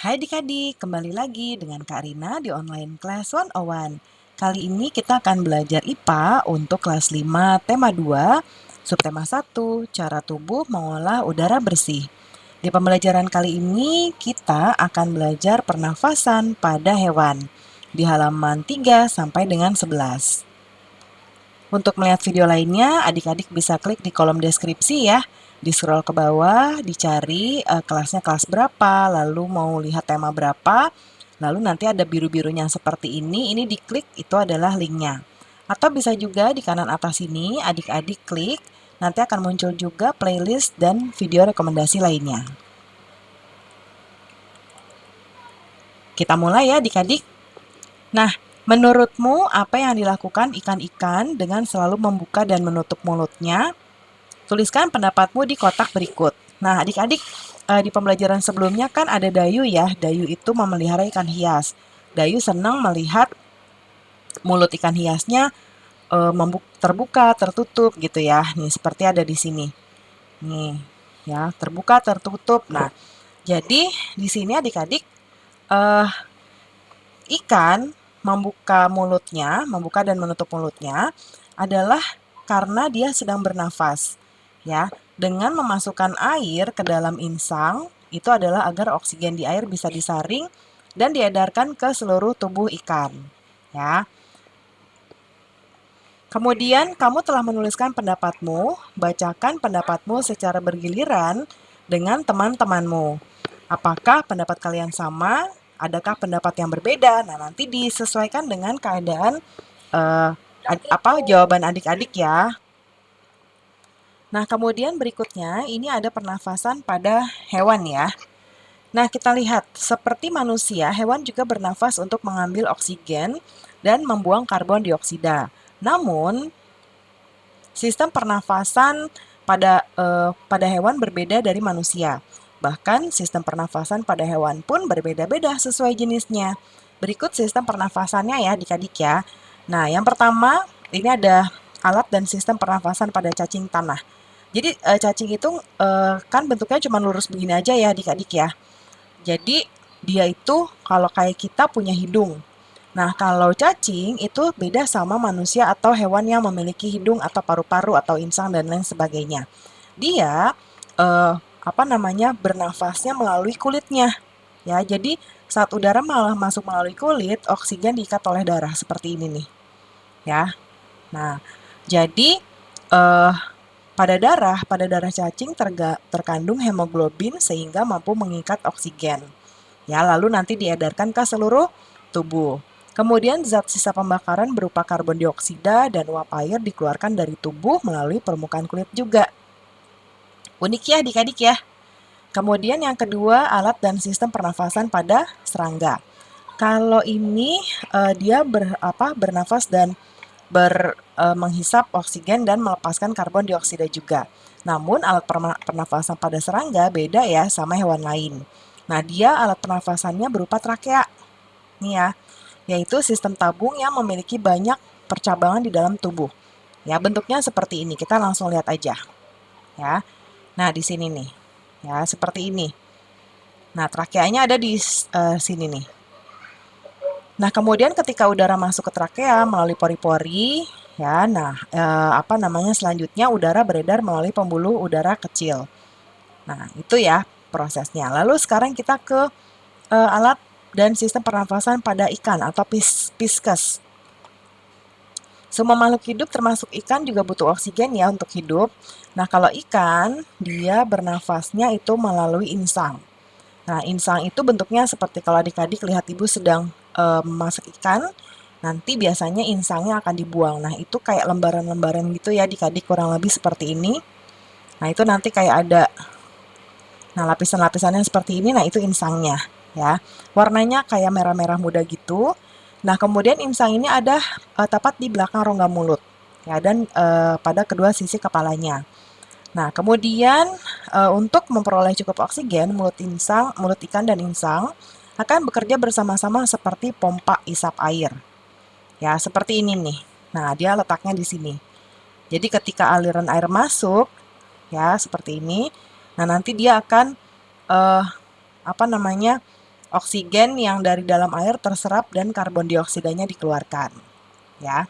Hai adik-adik, kembali lagi dengan Kak Rina di Online Class 101. Kali ini kita akan belajar IPA untuk kelas 5, tema 2, subtema 1, cara tubuh mengolah udara bersih. Di pembelajaran kali ini kita akan belajar pernafasan pada hewan di halaman 3 sampai dengan 11. Untuk melihat video lainnya, adik-adik bisa klik di kolom deskripsi ya. Di scroll ke bawah, dicari kelasnya kelas berapa, lalu mau lihat tema berapa, lalu nanti ada biru-birunya seperti ini diklik, itu adalah linknya. Atau bisa juga di kanan atas ini, adik-adik klik, nanti akan muncul juga playlist dan video rekomendasi lainnya. Kita mulai ya adik-adik. Nah, menurutmu apa yang dilakukan ikan-ikan dengan selalu membuka dan menutup mulutnya? Tuliskan pendapatmu di kotak berikut. Nah, adik-adik, di pembelajaran sebelumnya kan ada Dayu ya. Dayu itu memelihara ikan hias. Dayu senang melihat mulut ikan hiasnya terbuka, tertutup gitu ya. Nih, seperti ada di sini. Nih, ya, terbuka, tertutup. Nah, jadi di sini adik-adik, eh, ikan membuka dan menutup mulutnya adalah karena dia sedang bernafas. Ya, dengan memasukkan air ke dalam insang, itu adalah agar oksigen di air bisa disaring dan diedarkan ke seluruh tubuh ikan. Ya. Kemudian kamu telah menuliskan pendapatmu, bacakan pendapatmu secara bergiliran dengan teman-temanmu. Apakah pendapat kalian sama? Adakah pendapat yang berbeda? Nah, nanti disesuaikan dengan keadaan jawaban adik-adik ya. Nah, kemudian berikutnya ini ada pernafasan pada hewan ya. Nah, kita lihat seperti manusia, hewan juga bernafas untuk mengambil oksigen dan membuang karbon dioksida. Namun, sistem pernafasan pada hewan berbeda dari manusia. Bahkan sistem pernafasan pada hewan pun berbeda-beda sesuai jenisnya. Berikut sistem pernafasannya ya adik-adik ya. Nah, yang pertama ini ada alat dan sistem pernafasan pada cacing tanah. Jadi cacing itu kan bentuknya cuma lurus begini aja ya adik-adik ya. Jadi dia itu kalau kayak kita punya hidung. Nah, kalau cacing itu beda sama manusia atau hewan yang memiliki hidung atau paru-paru atau insang dan lain sebagainya. Dia bernafasnya melalui kulitnya. Ya, jadi saat udara malah masuk melalui kulit, oksigen diikat oleh darah seperti ini nih. Ya. Nah, jadi eh, pada darah cacing terkandung hemoglobin sehingga mampu mengikat oksigen. Ya, lalu nanti diedarkan ke seluruh tubuh. Kemudian zat sisa pembakaran berupa karbon dioksida dan uap air dikeluarkan dari tubuh melalui permukaan kulit juga. Unik ya adik-adik ya. Kemudian yang kedua, alat dan sistem pernafasan pada serangga. Kalau ini dia bernafas dan menghisap oksigen dan melepaskan karbon dioksida juga. Namun alat pernafasan pada serangga beda ya sama hewan lain. Nah, dia alat pernafasannya berupa trakea. Nih ya, yaitu sistem tabung yang memiliki banyak percabangan di dalam tubuh. Ya, bentuknya seperti ini. Kita langsung lihat aja. Ya. Nah, di sini nih. Ya, seperti ini. Nah, trakeanya ada di sini nih. Nah, kemudian ketika udara masuk ke trakea melalui pori-pori, ya, selanjutnya udara beredar melalui pembuluh udara kecil. Nah, itu ya prosesnya. Lalu sekarang kita ke alat dan sistem pernafasan pada ikan atau pisces. Semua makhluk hidup termasuk ikan juga butuh oksigen ya untuk hidup. Nah, kalau ikan, dia bernafasnya itu melalui insang. Nah, insang itu bentuknya seperti kalau adik-adik lihat ibu sedang memasak ikan, nanti biasanya insangnya akan dibuang. Nah, itu kayak lembaran-lembaran gitu ya adik-adik, kurang lebih seperti ini. Nah, itu nanti kayak ada lapisan-lapisannya seperti ini, nah itu insangnya ya. Warnanya kayak merah-merah muda gitu. Nah, kemudian insang ini ada tepat di belakang rongga mulut ya dan pada kedua sisi kepalanya. Nah, kemudian untuk memperoleh cukup oksigen, mulut ikan dan insang akan bekerja bersama-sama seperti pompa isap air. Ya, seperti ini nih. Nah, dia letaknya di sini. Jadi ketika aliran air masuk, ya seperti ini. Nah, nanti dia akan oksigen yang dari dalam air terserap dan karbon dioksidanya dikeluarkan, ya.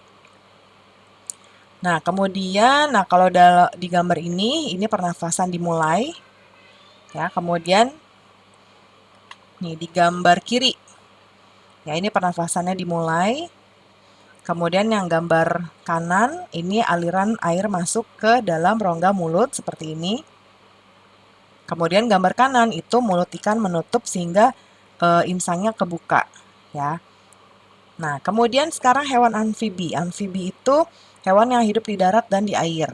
Nah, kemudian, kalau di gambar ini pernafasan dimulai, ya. Kemudian, nih di gambar kiri, ya ini pernafasannya dimulai. Kemudian yang gambar kanan, ini aliran air masuk ke dalam rongga mulut seperti ini. Kemudian gambar kanan itu mulut ikan menutup sehingga insangnya kebuka, ya. Nah, kemudian sekarang hewan amfibi. Amfibi itu hewan yang hidup di darat dan di air,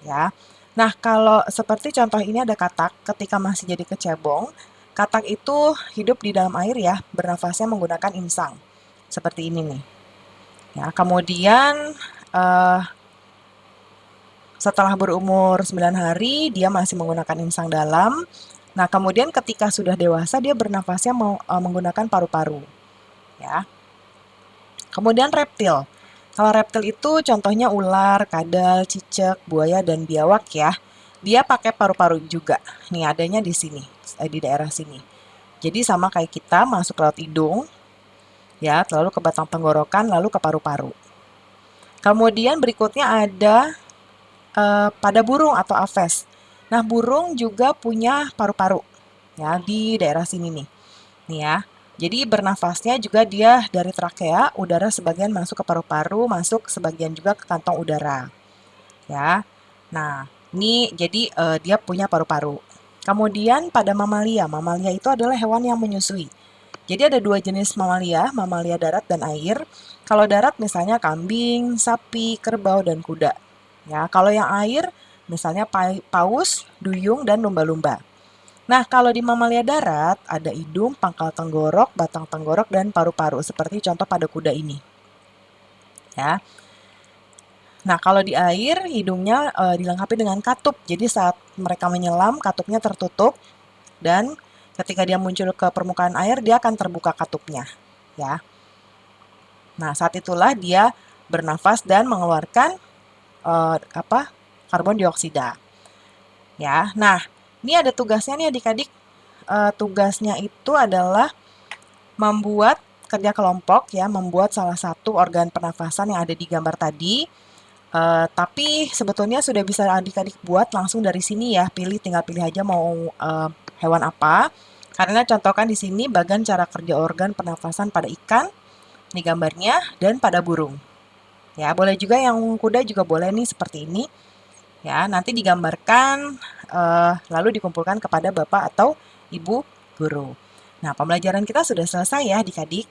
ya. Nah, kalau seperti contoh ini ada katak, ketika masih jadi kecebong, katak itu hidup di dalam air ya, bernafasnya menggunakan insang. Seperti ini nih. Ya, kemudian setelah berumur 9 hari, dia masih menggunakan insang dalam. Nah, kemudian ketika sudah dewasa, dia bernafasnya menggunakan paru-paru, ya. Kemudian reptil. Kalau reptil itu contohnya ular, kadal, cicak, buaya, dan biawak ya. Dia pakai paru-paru juga. Nih adanya di sini, di daerah sini. Jadi sama kayak kita masuk lewat hidung, ya, lalu ke batang tenggorokan, lalu ke paru-paru. Kemudian berikutnya ada pada burung atau aves. Nah, burung juga punya paru-paru, ya, di daerah sini nih. Nih ya. Jadi bernafasnya juga dia dari trakea, udara sebagian masuk ke paru-paru, masuk sebagian juga ke kantong udara. Ya. Nah, ini jadi dia punya paru-paru. Kemudian pada mamalia, mamalia itu adalah hewan yang menyusui. Jadi ada dua jenis mamalia darat dan air. Kalau darat misalnya kambing, sapi, kerbau, dan kuda. Ya, kalau yang air misalnya paus, duyung, dan lumba-lumba. Nah, kalau di mamalia darat ada hidung, pangkal tenggorok, batang tenggorok, dan paru-paru seperti contoh pada kuda ini. Ya. Nah, kalau di air hidungnya dilengkapi dengan katup. Jadi saat mereka menyelam, katupnya tertutup dan ketika dia muncul ke permukaan air, dia akan terbuka katupnya, ya. Nah, saat itulah dia bernafas dan mengeluarkan karbon dioksida. Ya. Nah, ini ada tugasnya nih adik-adik. Tugasnya itu adalah membuat kerja kelompok ya, membuat salah satu organ pernafasan yang ada di gambar tadi. Tapi sebetulnya sudah bisa adik-adik buat langsung dari sini ya, tinggal pilih aja mau hewan apa. Karena contohkan di sini bagian cara kerja organ pernafasan pada ikan, ini gambarnya, dan pada burung. Ya, boleh juga yang kuda juga boleh nih seperti ini. Ya, nanti digambarkan lalu dikumpulkan kepada Bapak atau Ibu guru. Nah, pembelajaran kita sudah selesai ya adik-adik.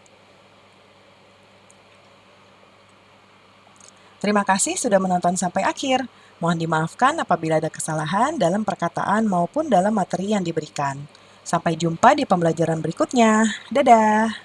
Terima kasih sudah menonton sampai akhir. Mohon dimaafkan apabila ada kesalahan dalam perkataan maupun dalam materi yang diberikan. Sampai jumpa di pembelajaran berikutnya. Dadah!